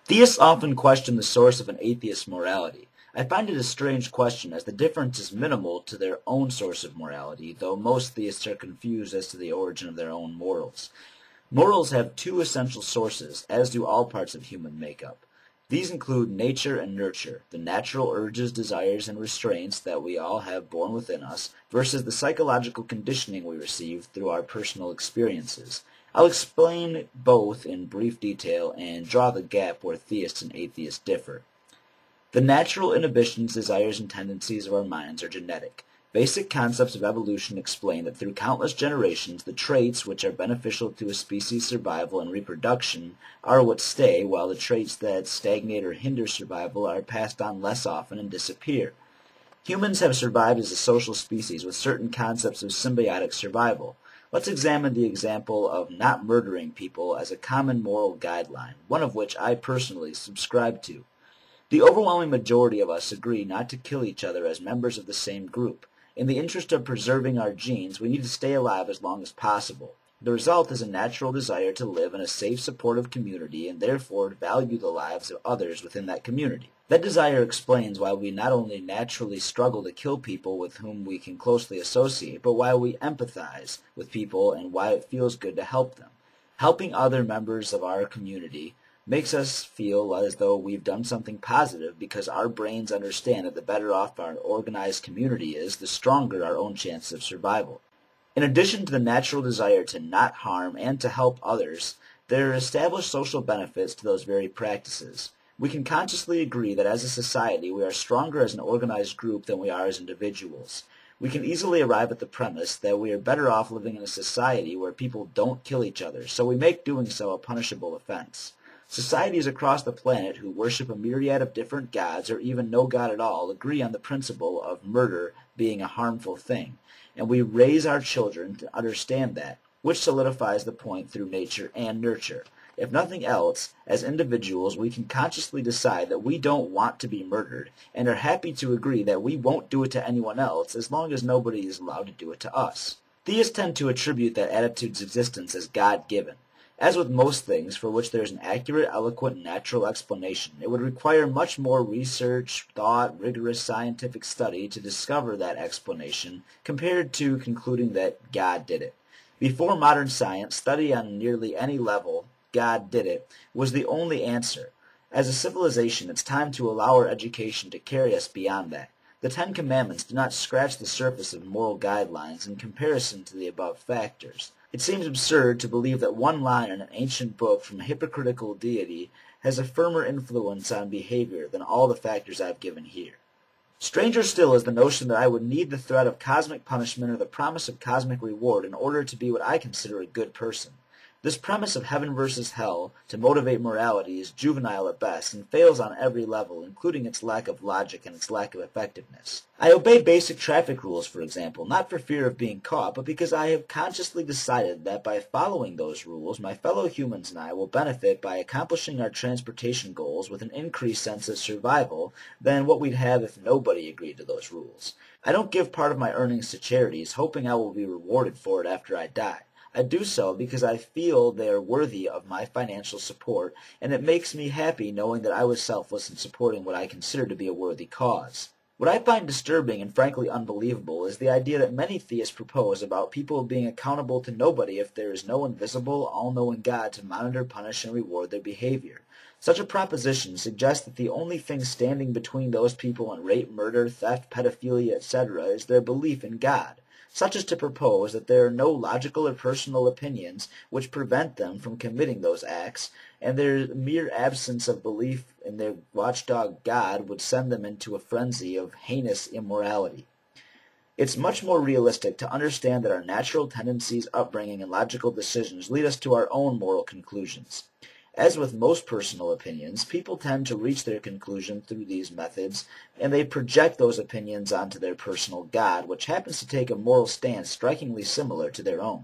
Theists often question the source of an atheist's morality. I find it a strange question as the difference is minimal to their own source of morality, though most theists are confused as to the origin of their own morals. Morals have two essential sources, as do all parts of human makeup. These include nature and nurture, the natural urges, desires, and restraints that we all have born within us, versus the psychological conditioning we receive through our personal experiences. I'll explain both in brief detail and draw the gap where theists and atheists differ. The natural inhibitions, desires, and tendencies of our minds are genetic. Basic concepts of evolution explain that through countless generations, the traits which are beneficial to a species' survival and reproduction are what stay, while the traits that stagnate or hinder survival are passed on less often and disappear. Humans have survived as a social species with certain concepts of symbiotic survival. Let's examine the example of not murdering people as a common moral guideline, one of which I personally subscribe to. The overwhelming majority of us agree not to kill each other as members of the same group. In the interest of preserving our genes, we need to stay alive as long as possible. The result is a natural desire to live in a safe, supportive community and therefore value the lives of others within that community. That desire explains why we not only naturally struggle to kill people with whom we can closely associate, but why we empathize with people and why it feels good to help them. Helping other members of our community makes us feel as though we've done something positive because our brains understand that the better off our organized community is, the stronger our own chances of survival. In addition to the natural desire to not harm and to help others, there are established social benefits to those very practices. We can consciously agree that as a society we are stronger as an organized group than we are as individuals. We can easily arrive at the premise that we are better off living in a society where people don't kill each other, so we make doing so a punishable offense. Societies across the planet who worship a myriad of different gods, or even no god at all, agree on the principle of murder being a harmful thing, and we raise our children to understand that, which solidifies the point through nature and nurture. If nothing else, as individuals we can consciously decide that we don't want to be murdered, and are happy to agree that we won't do it to anyone else as long as nobody is allowed to do it to us. Theists tend to attribute that attitude's existence as God-given. As with most things for which there is an accurate, eloquent, and natural explanation, it would require much more research, thought, rigorous scientific study to discover that explanation compared to concluding that God did it. Before modern science, study on nearly any level, God did it, was the only answer. As a civilization, it's time to allow our education to carry us beyond that. The Ten Commandments do not scratch the surface of moral guidelines in comparison to the above factors. It seems absurd to believe that one line in an ancient book from a hypocritical deity has a firmer influence on behavior than all the factors I've given here. Stranger still is the notion that I would need the threat of cosmic punishment or the promise of cosmic reward in order to be what I consider a good person. This premise of heaven versus hell to motivate morality is juvenile at best and fails on every level, including its lack of logic and its lack of effectiveness. I obey basic traffic rules, for example, not for fear of being caught, but because I have consciously decided that by following those rules, my fellow humans and I will benefit by accomplishing our transportation goals with an increased sense of survival than what we'd have if nobody agreed to those rules. I don't give part of my earnings to charities, hoping I will be rewarded for it after I die. I do so because I feel they are worthy of my financial support, and it makes me happy knowing that I was selfless in supporting what I consider to be a worthy cause. What I find disturbing and frankly unbelievable is the idea that many theists propose about people being accountable to nobody if there is no invisible, all-knowing God to monitor, punish, and reward their behavior. Such a proposition suggests that the only thing standing between those people and rape, murder, theft, pedophilia, etc. is their belief in God. Such as to propose that there are no logical or personal opinions which prevent them from committing those acts, and their mere absence of belief in their watchdog God would send them into a frenzy of heinous immorality. It's much more realistic to understand that our natural tendencies, upbringing, and logical decisions lead us to our own moral conclusions. As with most personal opinions, people tend to reach their conclusion through these methods, and they project those opinions onto their personal God, which happens to take a moral stance strikingly similar to their own.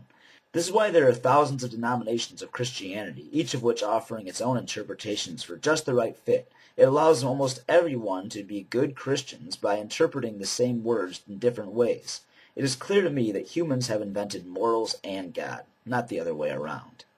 This is why there are thousands of denominations of Christianity, each of which offering its own interpretations for just the right fit. It allows almost everyone to be good Christians by interpreting the same words in different ways. It is clear to me that humans have invented morals and God, not the other way around.